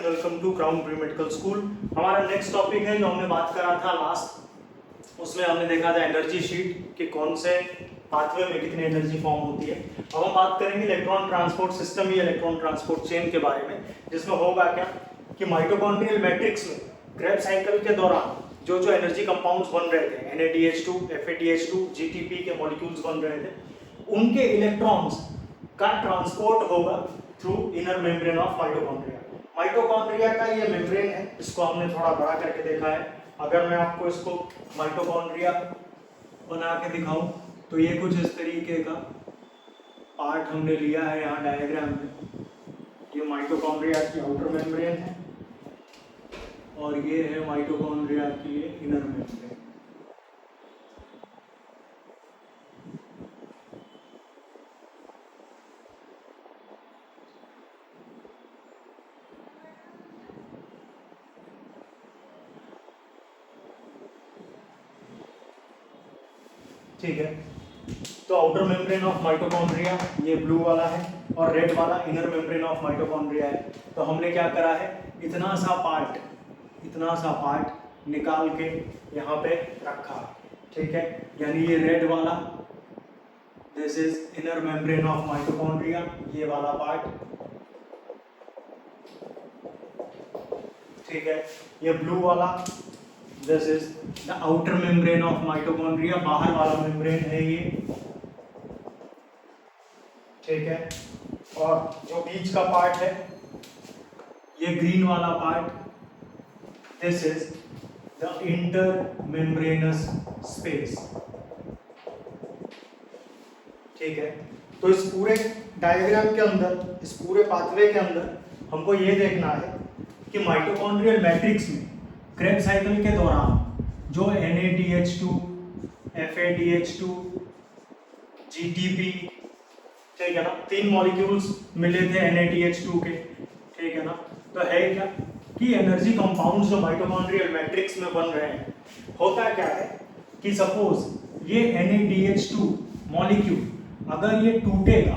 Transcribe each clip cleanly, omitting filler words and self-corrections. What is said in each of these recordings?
Welcome to crown pre medical school. हमारा next topic है जो हमने बात करा था लास्ट, उसमें हमने देखा था एनर्जी शीट कि कौन से पाथवे में कितनी एनर्जी फॉर्म होती है। अब हम बात करेंगे इलेक्ट्रॉन ट्रांसपोर्ट सिस्टम या इलेक्ट्रॉन ट्रांसपोर्ट चेन के बारे में, जिसमें होगा क्या कि माइटोकॉन्ड्रियल मैट्रिक्स में क्रेब्स साइकिल के दौरान जो जो एनर्जी कंपाउंड्स बन रहे थे, NADH2, FADH2, GTP के मॉलिक्यूल्स बन रहे थे, उनके इलेक्ट्रॉन्स का ट्रांसपोर्ट होगा through inner membrane of mitochondria. Mitochondria का ये मेम्ब्रेन है, इसको हमने थोड़ा बड़ा करके देखा है। अगर मैं आपको इसको माइटोकॉन्ड्रिया बना के दिखाऊं तो ये कुछ इस तरीके का पार्ट हमने लिया है यहाँ डायग्राम में। ये माइटोकॉन्ड्रिया की आउटर मेम्ब्रेन है और ये है माइटोकॉन्ड्रिया की इनर मेम्ब्रेन। ठीक है, तो आउटर मेम्ब्रेन ऑफ माइटोकॉन्ड्रिया ये ब्लू वाला है और रेड वाला इनर मेम्ब्रेन ऑफ माइटोकॉन्ड्रिया है। तो हमने क्या करा है, इतना सा पार्ट निकाल के यहाँ पे रखा। ठीक है, यानी ये रेड वाला this is inner membrane of mitochondria, ये वाला पार्ट। ठीक है, ये ब्लू वाला this is the outer membrane of mitochondria, बाहर वाला मेम्ब्रेन है ये। ठीक है, और जो बीच का पार्ट है ये ग्रीन वाला part, this is the inter membranes space. ठीक है, तो इस पूरे डायग्राम के अंदर, इस पूरे पाथवे के अंदर हमको ये देखना है कि माइटोकॉन्ड्रियल मैट्रिक्स में क्रेब्स साइकिल के दौरान जो NADH2, FADH2, GTP, ठीक है ना, तीन मॉलिक्यूल्स मिले थे NADH2 के। ठीक है ना, तो है क्या कि एनर्जी कंपाउंड्स जो माइटोकॉन्ड्रियल मैट्रिक्स में बन रहे हैं, होता क्या है कि सपोज ये NADH2 मॉलिक्यूल अगर ये टूटेगा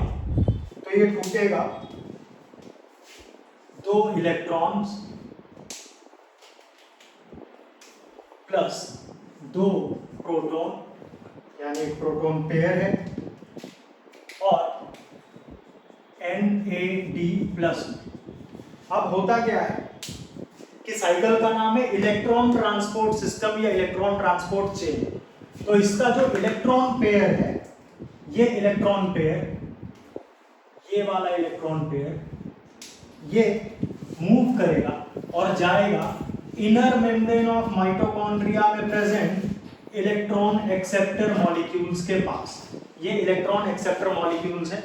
तो ये टूटेगा दो इलेक्ट्रॉन्स प्लस दो प्रोटॉन, यानी एक प्रोटॉन पेयर है, और NAD प्लस। अब होता क्या है कि साइकिल का नाम है इलेक्ट्रॉन ट्रांसपोर्ट सिस्टम या इलेक्ट्रॉन ट्रांसपोर्ट चेन। तो इसका जो इलेक्ट्रॉन पेयर है, ये इलेक्ट्रॉन पेयर, ये वाला इलेक्ट्रॉन पेयर, ये मूव करेगा और जाएगा इनर मेम्ब्रेन ऑफ माइटोकॉन्ड्रिया में प्रेजेंट इलेक्ट्रॉन एक्सेप्टर मॉलिक्यूल्स के पास। ये इलेक्ट्रॉन एक्सेप्टर मॉलिक्यूल्स हैं,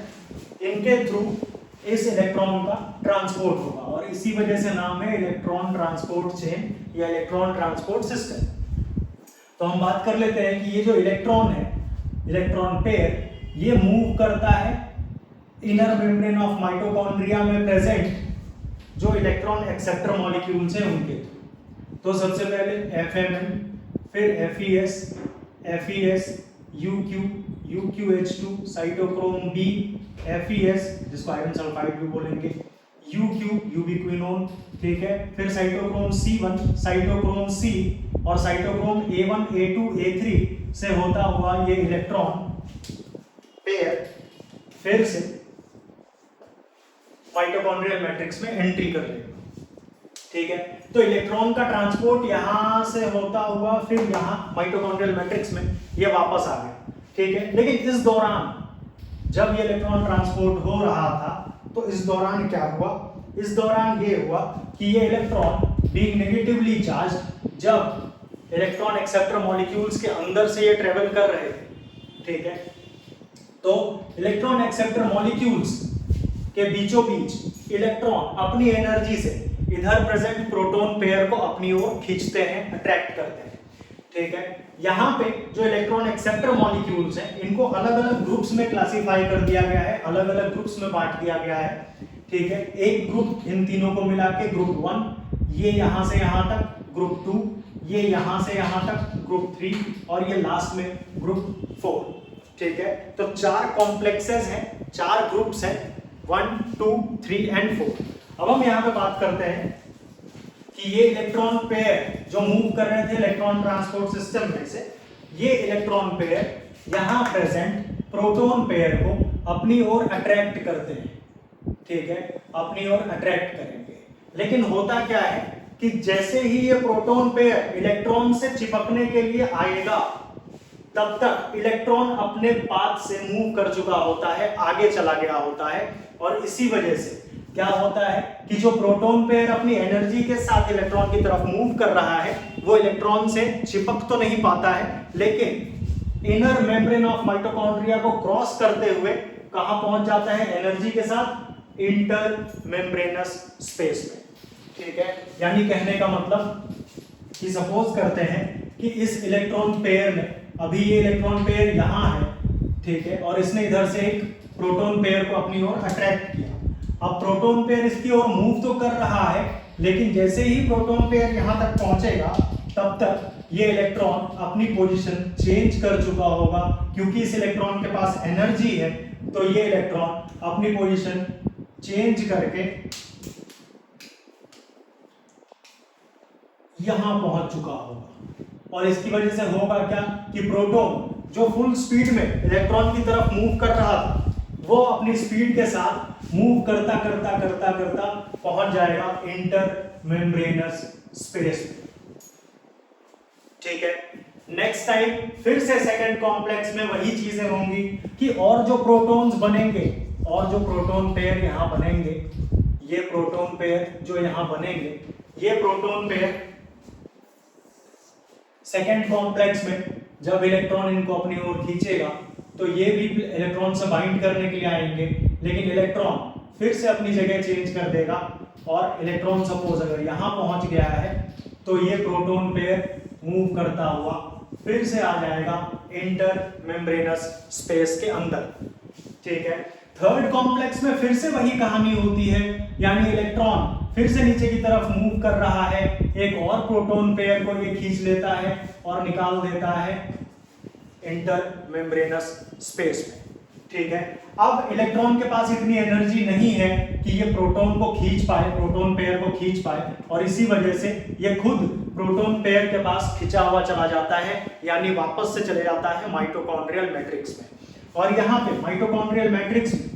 इनके थ्रू इस इलेक्ट्रॉन का ट्रांसपोर्ट होगा और इसी वजह से नाम है इलेक्ट्रॉन ट्रांसपोर्ट चेन या इलेक्ट्रॉन ट्रांसपोर्ट सिस्टम। तो हम बात कर लेते हैं कि ये जो इलेक्ट्रॉन है, इलेक्ट्रॉन पेयर, ये मूव करता है इनर मेम्ब्रेन ऑफ माइटोकॉन्ड्रिया में प्रेजेंट जो इलेक्ट्रॉन एक्सेप्टर मॉलिक्यूल्स हैं उनके थ्रू। तो सबसे पहले FMN, फिर FES, UQ, UQH2, cytochrome B, FES जिसको आयरन सल्फाइड भी बोलेंगे, UQ, यूबिक्विनोन। ठीक है, फिर साइटोक्रोम C1, साइटोक्रोम C और साइटोक्रोम A1, A2, A3 से होता हुआ ये इलेक्ट्रॉन पेयर फिर से माइटोकॉन्ड्रियल मैट्रिक्स में एंट्री कर लेगा। ठीक है, तो इलेक्ट्रॉन का ट्रांसपोर्ट यहां से होता हुआ फिर यहां माइटोकॉन्ड्रियल मैट्रिक्स में ये वापस आ गया। ठीक है, लेकिन इस दौरान जब ये इलेक्ट्रॉन ट्रांसपोर्ट हो रहा था तो इस दौरान क्या हुआ, इस दौरान ये हुआ कि ये इलेक्ट्रॉन बीइंग नेगेटिवली चार्ज, जब इलेक्ट्रॉन एक्सेप्टर मॉलिक्यूल्स के अंदर से ये ट्रेवल कर रहे थे, ठीक है, तो इलेक्ट्रॉन एक्सेप्टर मॉलिक्यूल्स के बीचों बीच इलेक्ट्रॉन अपनी एनर्जी से इधर प्रेजेंट प्रोटॉन पेयर को अपनी ओर खींचते हैं, अट्रैक्ट करते हैं। ठीक है, यहाँ पे जो इलेक्ट्रॉन एक्सेप्टर मॉलिक्यूल्स हैं इनको अलग अलग ग्रुप्स में क्लासिफाई कर दिया गया है, अलग अलग ग्रुप्स में बांट दिया गया है। ठीक है, एक ग्रुप इन तीनों को मिला के ग्रुप 1, ये यहां से यहां तक ग्रुप 2, ये यहां से यहां तक ग्रुप 3 और ये लास्ट में ग्रुप 4। ठीक है, तो चार कॉम्प्लेक्सेस हैं, चार ग्रुप्स हैं, 1, 2, 3 एंड 4। अब हम यहाँ पे बात करते हैं कि ये इलेक्ट्रॉन पेयर जो मूव कर रहे थे इलेक्ट्रॉन ट्रांसपोर्ट सिस्टम में से, ये इलेक्ट्रॉन पेयर यहां प्रेजेंट प्रोटॉन पेयर को अपनी ओर अट्रैक्ट करते हैं, ठीक है, अपनी ओर अट्रैक्ट करेंगे। लेकिन होता क्या है कि जैसे ही ये प्रोटॉन पेयर इलेक्ट्रॉन से चिपकने के लिए आएगा, तब तक इलेक्ट्रॉन अपने पाथ से मूव कर चुका होता है, आगे चला गया होता है, और इसी वजह से क्या होता है कि जो प्रोटॉन पेयर अपनी एनर्जी के साथ इलेक्ट्रॉन की तरफ मूव कर रहा है, वो इलेक्ट्रॉन से चिपक तो नहीं पाता है, लेकिन इनर मेम्ब्रेन ऑफ माइटोकॉन्ड्रिया को क्रॉस करते हुए कहां पहुंच जाता है एनर्जी के साथ? इंटर मेम्ब्रेनस स्पेस में, ठीक है। यानी कहने का मतलब कि सपोज करते हैं कि इस इलेक्ट्रॉन पेयर में, अभी ये इलेक्ट्रॉन पेयर यहां है, ठीक है, और इसने इधर से एक प्रोटॉन पेयर को अपनी ओर अट्रैक्ट किया। अब प्रोटॉन पेयर इसकी ओर मूव तो कर रहा है, लेकिन जैसे ही प्रोटॉन पेयर यहां तक पहुंचेगा, तब तक ये इलेक्ट्रॉन अपनी पोजीशन चेंज कर चुका होगा, क्योंकि इस इलेक्ट्रॉन के पास एनर्जी है, तो ये इलेक्ट्रॉन अपनी पोजीशन चेंज करके यहां पहुंच चुका होगा। और इसकी वजह से होगा क्या कि प्रोटॉन जो फुल स्पीड में इलेक्ट्रॉन की तरफ मूव कर रहा था, वो अपनी स्पीड के साथ मूव करता करता करता करता पहुंच जाएगा इंटर मेम्ब्रेनस स्पेस में, ठीक है। नेक्स्ट टाइम फिर से सेकंड कॉम्प्लेक्स में वही चीजें होंगी कि और जो प्रोटॉन्स बनेंगे, और जो प्रोटॉन पेयर यहां बनेंगे, ये प्रोटॉन पेयर जो यहां बनेंगे, ये प्रोटॉन पेयर सेकंड कॉम्प्लेक्स में जब इलेक्ट्रॉन इनको अपनी ओर खींचेगा, तो ये भी इलेक्ट्रॉन से बाइंड करने के लिए आएंगे, लेकिन इलेक्ट्रॉन फिर से अपनी जगह चेंज कर देगा, और इलेक्ट्रॉन सपोज अगर यहां पहुंच गया है, तो ये प्रोटॉन पेयर मूव करता हुआ फिर से आ जाएगा इंटर मेम्ब्रेनस स्पेस के अंदर, ठीक है। थर्ड कॉम्प्लेक्स में फिर से वही कहानी होती है, यानी इलेक्ट्रॉन फिर से नीचे की तरफ मूव कर रहा है, एक और प्रोटॉन पेयर को ये खींच लेता है और निकाल देता है इंटर मेम्ब्रेनस स्पेस में, ठीक है। अब इलेक्ट्रॉन के पास इतनी एनर्जी नहीं है कि ये प्रोटॉन को खींच पाए, प्रोटॉन पेयर को खींच पाए, और इसी वजह से ये खुद प्रोटॉन पेयर के पास खिंचा हुआ चला जाता है, यानी वापस से चले जाता है माइटोकॉन्ड्रियल मैट्रिक्स में। और यहाँ पे माइटोकॉन्ड्रियल मैट्रिक्स में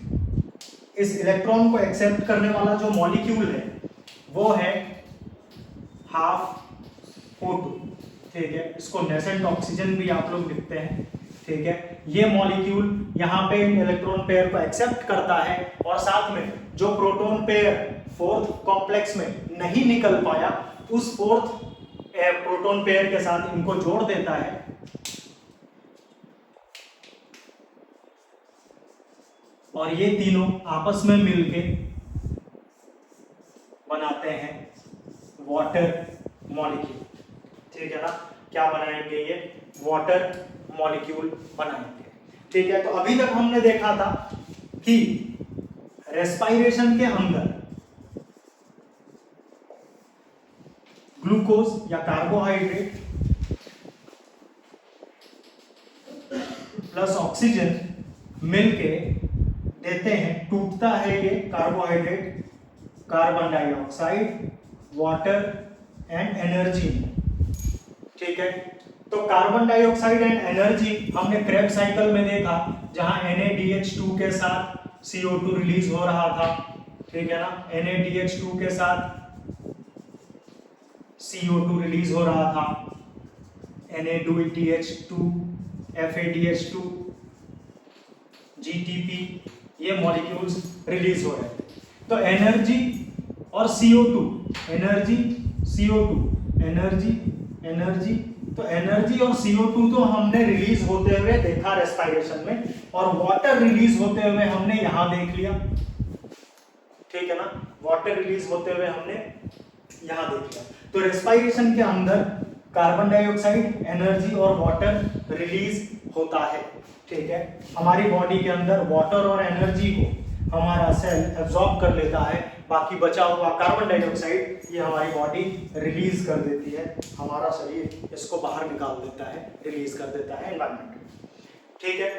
इस इलेक्ट्रॉन को एक्सेप्ट करने वाला जो मॉलिक्यूल है, वो है हाफ O2, ठीक है। इसको नेसेंट ऑक्सीजन भी आप लोग लिखते हैं, ठीक है। ये मॉलिक्यूल यहाँ पे इलेक्ट्रॉन पेयर को एक्सेप्ट करता है, और साथ में जो प्रोटॉन पेयर फोर्थ कॉम्प्लेक्स में नहीं निकल पाया, उस फोर्थ प्रोटॉन पेयर के साथ इनको जोड़ देता है, और ये तीनों आपस में मिलके बनाते हैं वाटर मॉलिक्यूल, ठीक है ना। क्या बनाएंगे? ये वाटर मॉलिक्यूल बनाएंगे, ठीक है। तो अभी तक हमने देखा था कि रेस्पिरेशन के अंदर ग्लूकोज या कार्बोहाइड्रेट प्लस ऑक्सीजन मिलके देते हैं, टूटता है ये carbohydrate carbon dioxide, water and energy, ठीक है। तो कार्बन डाइऑक्साइड एंड एनर्जी हमने क्रेब्स साइकिल में देखा, जहां NaDH2 के साथ CO2 रिलीज हो रहा था, ठीक है ना। NaDH2 के साथ CO2 रिलीज हो रहा था, Na2TH2 FADH2 GTP, ये मॉलिक्यूल्स रिलीज हो रहे थे। तो एनर्जी और CO2, energy CO2, energy energy, तो एनर्जी और CO2 तो हमने रिलीज होते हुए देखा रेस्पिरेशन में, और वाटर रिलीज होते हुए हमने यहां देख लिया, ठीक है ना। वाटर रिलीज होते हुए हमने यहां देख लिया। तो रेस्पिरेशन के अंदर कार्बन डाइऑक्साइड, एनर्जी और वाटर रिलीज होता है, ठीक है। हमारी बॉडी के अंदर वाटर और एनर्जी को हमारा सेल एब्जॉर्ब कर लेता है, बाकी बचा हुआ कार्बन डाइऑक्साइड ये हमारी बॉडी रिलीज कर देती है, हमारा शरीर इसको बाहर निकाल देता है, रिलीज कर देता है एनवायरनमेंट में, ठीक है।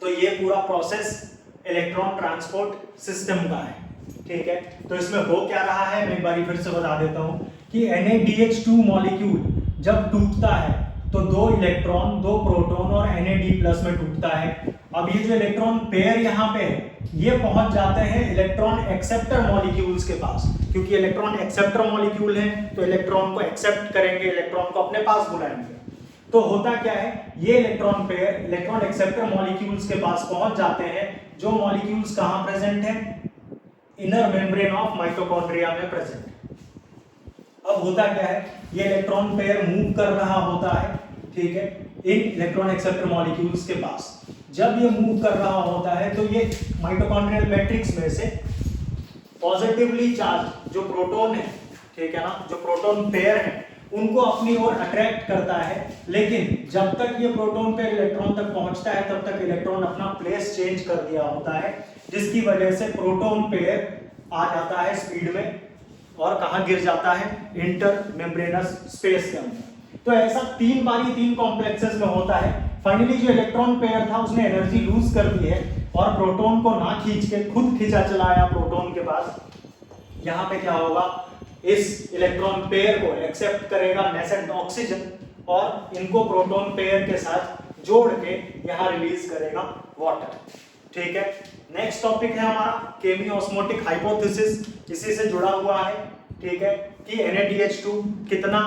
तो ये पूरा प्रोसेस इलेक्ट्रॉन ट्रांसपोर्ट सिस्टम का है। ठीक है, तो इसमें हो क्या रहा है मैं एक बार फिर से बता देता हूं कि NaDH2 मॉलिक्यूल जब टूटता है तो 2 इलेक्ट्रॉन 2 प्रोटॉन और Na+ में टूटता है। अब ये जो इलेक्ट्रॉन पेयर यहाँ पे है ये पहुंच जाते हैं इलेक्ट्रॉन एक्सेप्टर मॉलिक्यूल्स के पास, क्योंकि इलेक्ट्रॉन एक्सेप्टर मॉलिक्यूल है तो इलेक्ट्रॉन को एक्सेप्ट करेंगे, इलेक्ट्रॉन को अपने पास बुलाएंगे। तो होता क्या है, ये electron pair electron acceptor molecules के पास पहुंच जाते हैं, जो मॉलिक्यूल्स कहां प्रेजेंट है, इनर मेम्ब्रेन ऑफ माइटोकॉन्ड्रिया में प्रेजेंट है। अब होता क्या है, ये इलेक्ट्रॉन पेयर मूव कर रहा होता है, ठीक है, इन इलेक्ट्रॉन एक्सेप्टर मॉलिक्यूल्स के पास। जब ये मूव कर रहा होता है तो ये माइटोकॉन्ड्रियल मैट्रिक्स में से पॉजिटिवली चार्ज जो प्रोटॉन है, ठीक है ना, जो प्रोटॉन पेयर है उनको अपनी ओर अट्रैक्ट करता है। लेकिन जब तक ये प्रोटॉन पेयर इलेक्ट्रॉन तक पहुंचता है तब तक इलेक्ट्रॉन अपना प्लेस चेंज कर दिया होता है, जिसकी वजह से प्रोटॉन पेयर आ जाता है स्पीड में और कहां गिर जाता है, इंटर मेम्ब्रेनस स्पेस के अंदर। तो ऐसा 3 बारी 3 कॉम्प्लेक्सेस में होता है। फाइनली जो इलेक्ट्रॉन पेयर था उसने एनर्जी लूज कर दी है और प्रोटॉन को ना खींच के खुद खींचा चला आया प्रोटॉन के पास। यहां पे क्या होगा, इस इलेक्ट्रॉन पेयर को एक्सेप्ट करेगा नेसेंट ऑक्सीजन और इनको प्रोटॉन पेयर के साथ जोड़ के यहां रिलीज करेगा वाटर। ठीक है, नेक्स्ट टॉपिक है हमारा केमियोस्मोटिक हाइपोथेसिस, इसी से जुड़ा हुआ है। ठीक है, कि NaDH2 कितना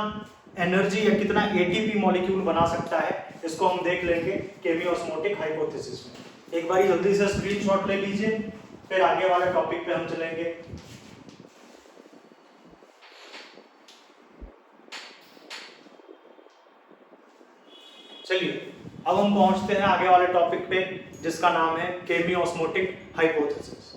एनर्जी या कितना ATP मॉलिक्यूल बना सकता है, इसको हम देख लेंगे केमियोस्मोटिक हाइपोथेसिस में। एक बार जल्दी से स्क्रीनशॉट ले लीजिए, फिर आगे वाले टॉपिक पे हम चलेंगे। चलिए अब हम पहुंचते हैं आगे वाले टॉपिक पे, जिसका नाम है केमियोस्मोटिक हाइपोथेसिस।